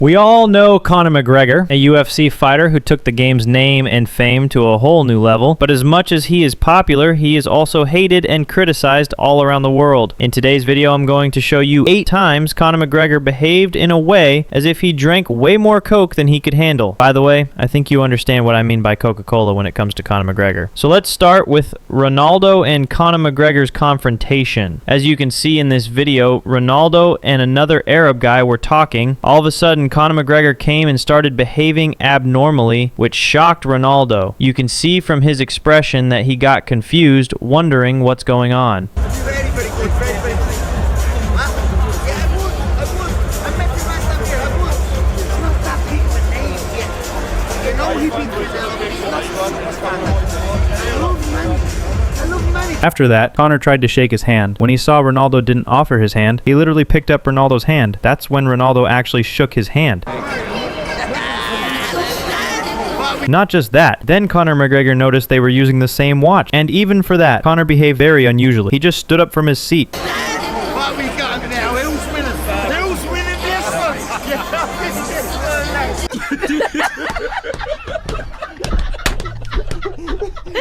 We all know Conor McGregor, a UFC fighter who took the game's name and fame to a whole new level, but as much as he is popular, he is also hated and criticized all around the world. In today's video, I'm going to show you 8 times Conor McGregor behaved in a way as if he drank way more Coke than he could handle. By the way, I think you understand what I mean by Coca-Cola when it comes to Conor McGregor. So let's start with Ronaldo and Conor McGregor's confrontation. As you can see in this video, Ronaldo and another Arab guy were talking. All of a sudden, Conor McGregor came and started behaving abnormally, which shocked Ronaldo. You can see from his expression that he got confused, wondering what's going on. After that, Conor tried to shake his hand. When he saw Ronaldo didn't offer his hand, he literally picked up Ronaldo's hand. That's when Ronaldo actually shook his hand. Not just that, then Conor McGregor noticed they were using the same watch, and even for that, Conor behaved very unusually. He just stood up from his seat. What we got now? Who's winning? Who's winning this one?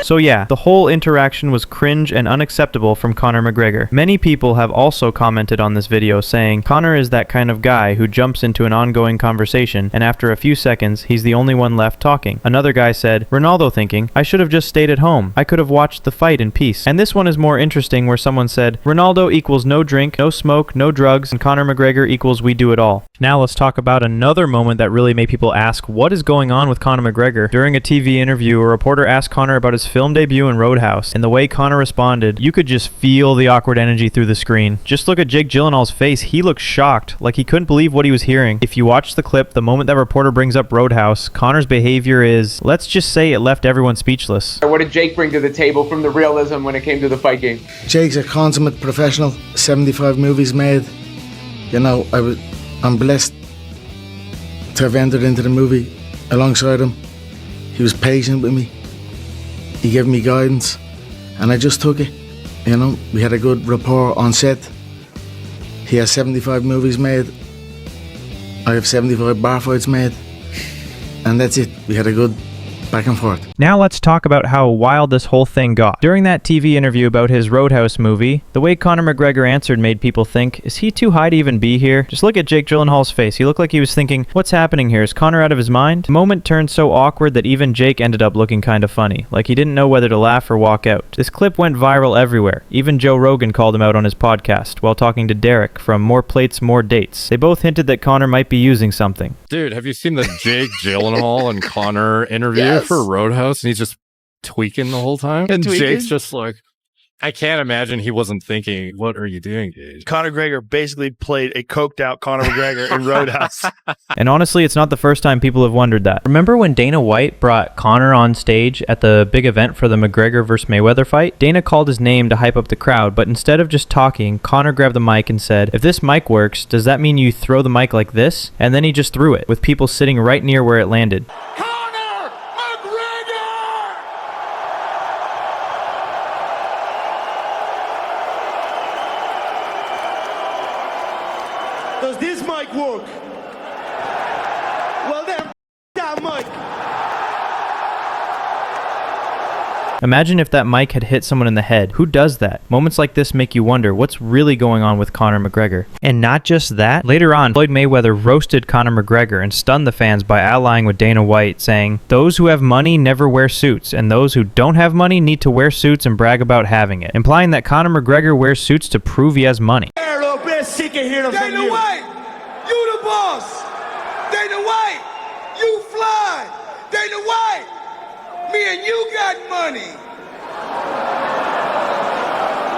So yeah, the whole interaction was cringe and unacceptable from Conor McGregor. Many people have also commented on this video saying Conor is that kind of guy who jumps into an ongoing conversation and after a few seconds he's the only one left talking. Another guy said, Ronaldo thinking, I should have just stayed at home. I could have watched the fight in peace. And this one is more interesting where someone said, Ronaldo equals no drink, no smoke, no drugs, and Conor McGregor equals we do it all. Now let's talk about another moment that really made people ask what is going on with Conor McGregor. During a TV interview, a reporter asked Conor about his film debut in Roadhouse, and the way Conor responded, you could just feel the awkward energy through the screen. Just look at Jake Gyllenhaal's face. He looked shocked, like he couldn't believe what he was hearing. If you watch the clip, the moment that reporter brings up Roadhouse, Conor's behavior is, let's just say it left everyone speechless. What did Jake bring to the table from the realism when it came to the fight game? Jake's a consummate professional, 75 movies made. You know, I'm blessed to have entered into the movie alongside him. He was patient with me. He gave me guidance, and I just took it. You know, we had a good rapport on set. He has 75 movies made. I have 75 bar fights made. And that's it. We had a good back and forth. Now let's talk about how wild this whole thing got. During that TV interview about his Roadhouse movie, the way Conor McGregor answered made people think, is he too high to even be here? Just look at Jake Gyllenhaal's face. He looked like he was thinking, what's happening here? Is Conor out of his mind? The moment turned so awkward that even Jake ended up looking kind of funny, like he didn't know whether to laugh or walk out. This clip went viral everywhere. Even Joe Rogan called him out on his podcast while talking to Derek from More Plates, More Dates. They both hinted that Conor might be using something. Dude, have you seen the Jake Gyllenhaal and Conor interview for Roadhouse? And he's just tweaking the whole time. And Jake's just like, I can't imagine he wasn't thinking, what are you doing, dude? Conor McGregor basically played a coked out Conor McGregor in Roadhouse. And honestly, it's not the first time people have wondered that. Remember when Dana White brought Conor on stage at the big event for the McGregor vs. Mayweather fight? Dana called his name to hype up the crowd, but instead of just talking, Conor grabbed the mic and said, if this mic works, does that mean you throw the mic like this? And then he just threw it, with people sitting right near where it landed. Does this mic work? Well then, that mic. Imagine if that mic had hit someone in the head. Who does that? Moments like this make you wonder what's really going on with Conor McGregor. And not just that, later on, Floyd Mayweather roasted Conor McGregor and stunned the fans by allying with Dana White, saying, those who have money never wear suits, and those who don't have money need to wear suits and brag about having it, implying that Conor McGregor wears suits to prove he has money. Dana White, you the boss. Dana White, you fly. Dana White, me and you got money.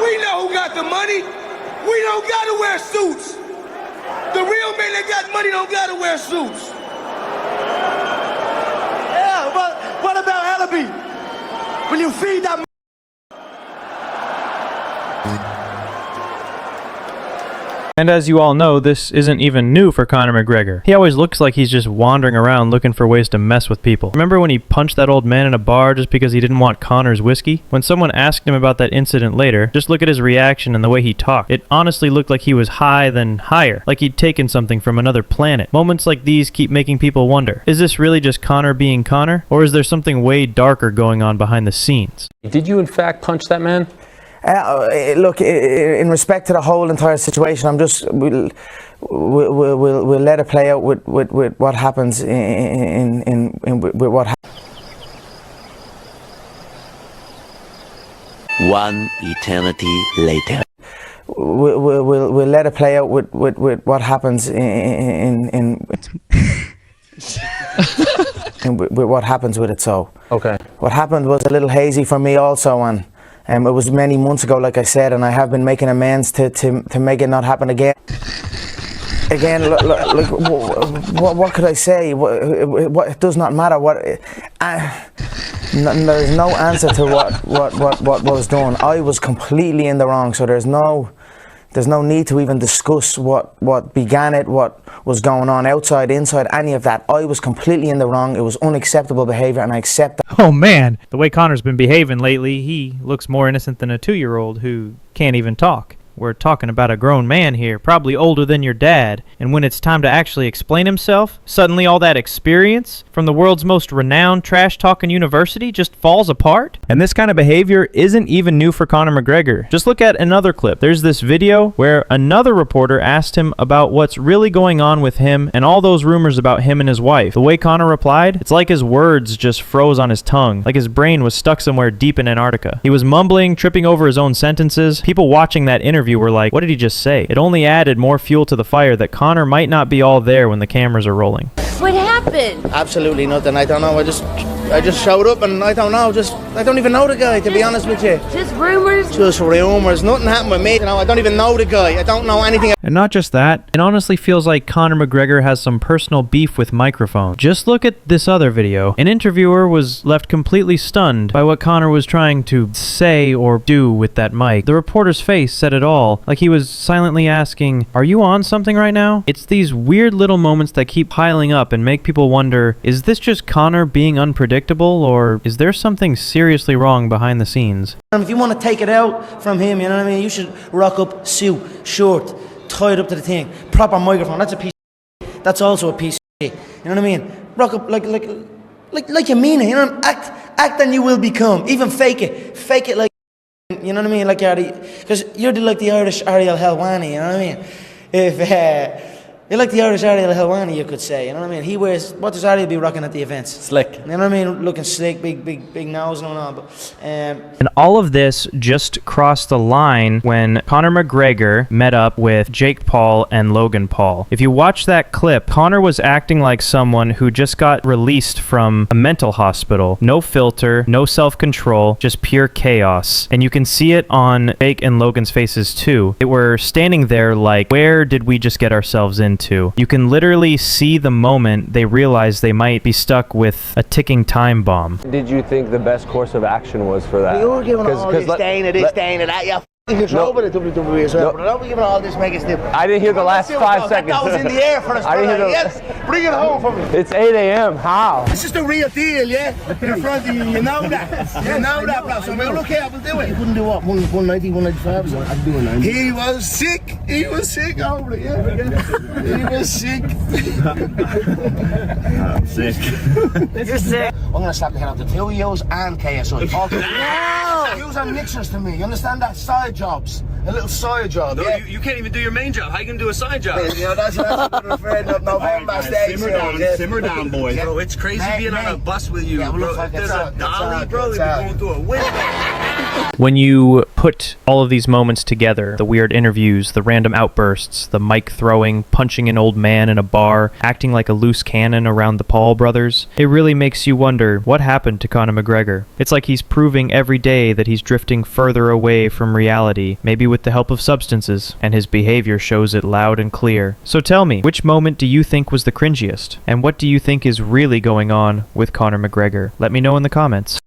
We know who got the money. We don't gotta wear suits. The real men that got money don't gotta wear suits. Yeah, but what about Allaby? Will you feed that? And as you all know, this isn't even new for Conor McGregor. He always looks like he's just wandering around looking for ways to mess with people. Remember when he punched that old man in a bar just because he didn't want Conor's whiskey? When someone asked him about that incident later, just look at his reaction and the way he talked. It honestly looked like he was high then higher, like he'd taken something from another planet. Moments like these keep making people wonder, is this really just Conor being Conor? Or is there something way darker going on behind the scenes? Did you in fact punch that man? Look, in respect to the whole entire situation, we'll let it play out with what happens with what happens. One eternity later. We'll let it play out with what happens with what happens with it. So Okay. what happened was a little hazy for me also, and it was many months ago, like I said, and I have been making amends to make it not happen again. Again, like, what could I say? What it does not matter. There's no answer to what was done. I was completely in the wrong, so there's no need to even discuss what began it, what was going on outside, inside, any of that. I was completely in the wrong. It was unacceptable behavior, and I accept that. Oh man, the way Conor's been behaving lately, he looks more innocent than a 2-year-old who can't even talk. We're talking about a grown man here, probably older than your dad, and when it's time to actually explain himself, suddenly all that experience from the world's most renowned trash-talking university just falls apart? And this kind of behavior isn't even new for Conor McGregor. Just look at another clip. There's this video where another reporter asked him about what's really going on with him and all those rumors about him and his wife. The way Conor replied, it's like his words just froze on his tongue, like his brain was stuck somewhere deep in Antarctica. He was mumbling, tripping over his own sentences. People watching that interview were like, what did he just say? It only added more fuel to the fire that Conor might not be all there when the cameras are rolling. What happened? Absolutely nothing. I don't know. I just showed up, and I don't know. I don't even know the guy, to be honest with you. Just rumors? Just rumors. Nothing happened with me. I don't even know the guy. I don't know anything. And not just that, it honestly feels like Conor McGregor has some personal beef with microphones. Just look at this other video. An interviewer was left completely stunned by what Conor was trying to say or do with that mic. The reporter's face said it all, like he was silently asking, are you on something right now? It's these weird little moments that keep piling up and make people wonder, is this just Conor being unpredictable, or is there something seriously wrong behind the scenes? If you want to take it out from him, you know what I mean, you should rock up, suit, short, tied up to the thing, proper microphone. That's a piece of shit. That's also a piece of shit. You know what I mean? Rock up like you mean it. You know, act and you will become. Even fake it like, you know what I mean, like because you're like the Irish Ariel Helwani. You know what I mean? If you're like the Irish Ariel Helwani, you could say. You know what I mean? He wears, what does Ariel be rocking at the events? Slick. You know what I mean? Looking slick, big nose and all. But and all of this just crossed the line when Conor McGregor met up with Jake Paul and Logan Paul. If you watch that clip, Conor was acting like someone who just got released from a mental hospital. No filter, no self-control, just pure chaos. And you can see it on Jake and Logan's faces too. They were standing there like, where did we just get ourselves into? You can literally see the moment they realize they might be stuck with a ticking time bomb. Did you think the best course of action was for that? you were giving all this stain of this, stain of that. You're f***ing control with the WWE as well. But don't be giving all this mega stip. I didn't hear the last 5 seconds. That was in the air for us. I didn't hear the... Yes, bring it home for me. It's 8 a.m. How? This is the real deal, yeah? In front of you, you know that. You know that, bro. So we'll look here, we'll do it. You couldn't do what? 190, 195? I'd do a 90. He was sick. He was sick over it, yeah? He was sick. I'm sick. You're sick. I'm going to slap the head off the two of yous and KSI. No! Yous are mixers to me. You understand that? Side jobs. A little side job. No, yeah? you can't even do your main job. How you gonna do a side job? You know, that's what I'm afraid of November stage. Simmer down, boys. Bro, it's crazy being on a bus with you, bro. If there's a dolly, bro, we'd be going through a whip. When you put all of these moments together, the weird interviews, the random outbursts, the mic throwing, punching an old man in a bar, acting like a loose cannon around the Paul brothers, it really makes you wonder what happened to Conor McGregor. It's like he's proving every day that he's drifting further away from reality, maybe with the help of substances, and his behavior shows it loud and clear. So tell me, which moment do you think was the cringiest? And what do you think is really going on with Conor McGregor? Let me know in the comments.